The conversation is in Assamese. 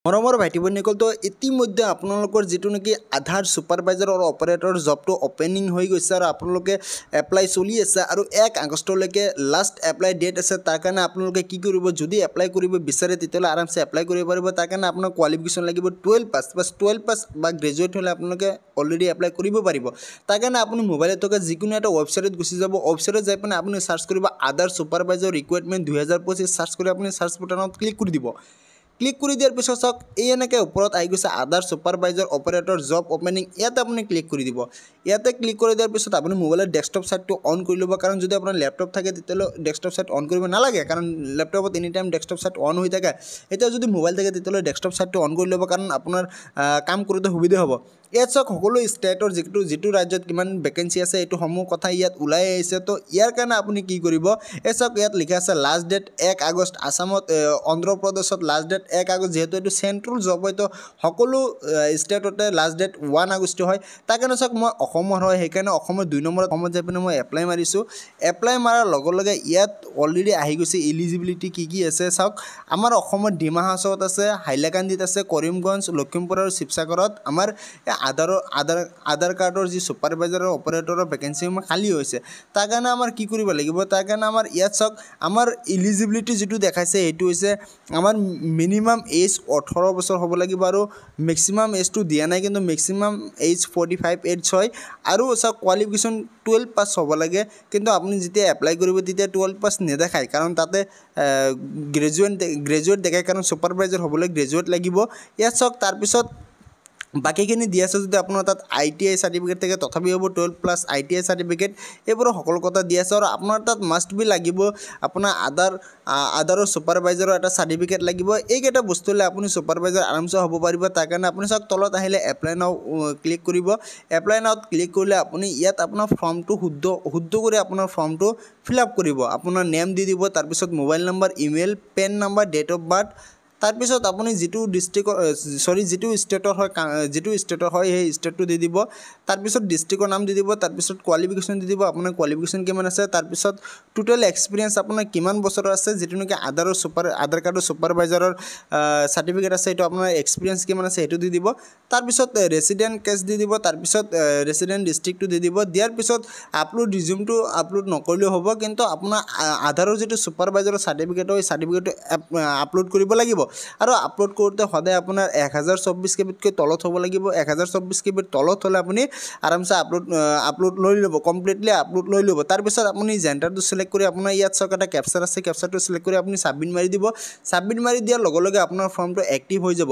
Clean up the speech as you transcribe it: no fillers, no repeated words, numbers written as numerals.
মৰমৰ ভাইটি ভনীসকল তো ইতিমধ্যে আপোনালোকৰ যেটো নেকি আধাৰ সুপাৰভাইজাৰ আৰু অপাৰেটৰ জবটো ওপেনিং হৈ গৈছে আৰু আপোনালোকে এপ্লাই চলি আছে আৰু 1 আগষ্টলৈকে লাষ্ট এপ্লাই ডেট আছে তাৰ কাৰণে আপোনালোকে কি কৰিব যদি এপ্লাই কৰিব বিচাৰে তেতিয়ালে আৰামছে এপ্লাই কৰিব পাৰিব তাৰ কাৰণে আপোনাৰ কোৱালিফিকেশ্যন লাগিব 12 পাছ বাস 12 পাছ বা গ্ৰেজুৱেট হলে আপোনালোকে অলৰেডি এপ্লাই কৰিব পাৰিব তাৰ কাৰণে আপুনি মোবাইলত থকা যিকোনো এটা ওয়েবসাইটত গুচি যাব ওয়েবসাইটত যাই পিনে আপুনি সাৰ্চ কৰিব আধাৰ সুপাৰভাইজাৰ ৰিকুৱাৰমেন্ট 2025 সাৰ্চ কৰি আপুনি সাৰ্চ বাটনত ক্লিক কৰি দিব ক্লিক কৰি দিয়াৰ পিছত চাওক এই এনেকৈ ওপৰত আহি গৈছে আধাৰ সুপাৰভাইজাৰ অপাৰেটৰ জব ওপেনিং ইয়াতে আপুনি ক্লিক কৰি দিব ইয়াতে ক্লিক কৰি দিয়াৰ পিছত আপুনি মোবাইলৰ ডেস্কটপ সাইটটো অন কৰি ল'ব কাৰণ যদি আপোনাৰ ল্যাপটপ থাকে তেতিয়ালে ডেস্কটপ সাইট অন কৰিব নালাগে কাৰণ ল্যাপটপত any time desktop site on হৈ থাকে এতিয়া যদি মোবাইল থাকে তেতিয়ালে ডেস্কটপ সাইটটো অন কৰি ল'ব কাৰণ আপোনাৰ কাম কৰোতে সুবিধা হ'ব ইয়াত চাওক সকলো ষ্টেটৰ যিটো ৰাজ্যত কিমান ভেকেন্সি আছে এইটো সমূহ কথা ইয়াত ওলাই আহিছে তো ইয়াৰ কাৰণে আপুনি কি কৰিব এই চাওক ইয়াত লিখা আছে লাষ্ট ডেট 1 আগষ্ট আসামত অন্ধ্ৰ প্ৰদেশত লাষ্ট ডেট 1 আগষ্ট যেহেতু এটো সেন্ট্রাল জব হয় তো সকলো ষ্টেটতে লাষ্ট ডেট 1 আগষ্ট হয় তাৰ কাৰণে চাওক মই অসমৰ হয় সেইকাৰণে অসমৰ 2 নম্বৰত অসমত যাই পিনে মই এপ্লাই মাৰিছো এপ্লাই মাৰাৰ লগে লগে ইয়াত অলৰেডি আহি গৈছে এলিজিবিলিটি কি আছে চাওক আমাৰ অসমৰ ডিমা হাছাওত আছে হাইলাকান্দিত আছে কৰিমগঞ্জ লখিমপুৰ আৰু শিৱসাগৰত আমাৰ আধাৰ কাৰ্ডৰ যি সুপাৰভাইজাৰ আৰু অপাৰেটৰৰ ভেকেন্সি খালি হৈছে তাৰ কাৰণে আমাৰ কি কৰিব লাগিব তাৰ কাৰণে আমাৰ ইয়াত চাওক আমাৰ এলিজিবিলিটি যেটো দেখাইছে এটো হৈছে আমাৰ মিনিমাম এজ 18 বছৰ হ'ব লাগিব আৰু ম্যাক্সিমাম এজটো দিয়া নাই কিন্তু ম্যাক্সিমাম এজ 45 এজ হয় আৰু চাওক কোৱালিফিকেশ্যন 12 পাস হ'ব লাগে কিন্তু আপুনি যেতিয়া এপ্লাই কৰিব তেতিয়া 12 পাস নেদেখায় কাৰণ তাতে গ্ৰেজুৱেট দেখায় কাৰণ সুপাৰভাইজাৰ হ'বলৈ গ্ৰেজুৱেট লাগিব ইয়াত চাওক তাৰ পিছত বাকিখিনি দিয়া আছে যদি আপোনাৰ তাত আইটিআই সাৰ্টিফিকেট থাকে তথাপি হ'ব 12 প্লাস আইটিআই সাৰ্টিফিকেট এইবোৰ সকলো কথা দিয়া আছে আৰু আপোনাৰ তাত মাষ্ট বি লাগিব আপোনাৰ আধাৰৰ সুপাৰভাইজাৰৰ এটা সাৰ্টিফিকেট লাগিব এইকেইটা বস্তুলে আপুনি সুপাৰভাইজাৰ আৰামছে হ'ব পাৰিব তাৰ কাৰণে আপুনি চাওক তলত আহিলে এপ্লাই নাও ক্লিক কৰিব এপ্লাই নাওত ক্লিক কৰিলে আপুনি ইয়াত আপোনাৰ ফৰ্মটো শুদ্ধ কৰি আপোনাৰ ফৰ্মটো ফিল আপ কৰিব আপোনাৰ নেম দি দিব তাৰ পিছত mobile number email PAN number date of birth তাৰ পিছত আপুনি যেটো ডিস্ট্ৰিক্টৰ যেটো ষ্টেটৰ হয় সেই ষ্টেটটো দি দিব তাৰ পিছত ডিস্ট্ৰিক্টৰ নাম দি দিব তাৰ পিছত কোৱালিফিকেশ্যন দি দিব আপোনাৰ কোৱালিফিকেশ্যন কিমান আছে তাৰ পিছত টোটাল এক্সপেৰিয়েন্স আপোনাৰ কিমান বছৰ আছে যেটো নেকি আধাৰ কাৰ্ডৰ সুপাৰভাইজাৰৰ সাৰ্টিফিকেট আছে এটো আপোনাৰ এক্সপেৰিয়েন্স কিমান আছে এটো দি দিব তাৰ পিছত ৰেসিডেন্ট কেছ দি দিব তাৰ পিছত ৰেসিডেন্ট ডিস্ট্ৰিক্টটো দি দিব দিয়াৰ পিছত আপলোড ৰিজিউমটো আপলোড নকৰিলেও হ'ব কিন্তু আপোনাৰ আধাৰৰ যেটো সুপাৰভাইজাৰৰ সাৰ্টিফিকেট হয় সাৰ্টিফিকেটটো আপলোড কৰিব লাগিব আৰু আপলোড কৰোতে সদায় আপোনাৰ 1024 কেবিতকৈ তলত হ'ব লাগিব 1024 কেবিৰ তলত হলে আপুনি আৰামছে আপলোড লৈ ল'ব কমপ্লিটলি আপলোড লৈ ল'ব তাৰ পিছত আপুনি জেন্ডাৰটো সিলেক্ট কৰি আপোনাৰ ইয়াত চাওক এটা ক্যাপচাৰ আছে ক্যাপচাৰটো সিলেক্ট কৰি আপুনি সাবমিট মাৰি দিব সাবমিট মাৰি দিয়াৰ লগে লগে আপোনাৰ ফৰ্মটো এক্টিভ হৈ যাব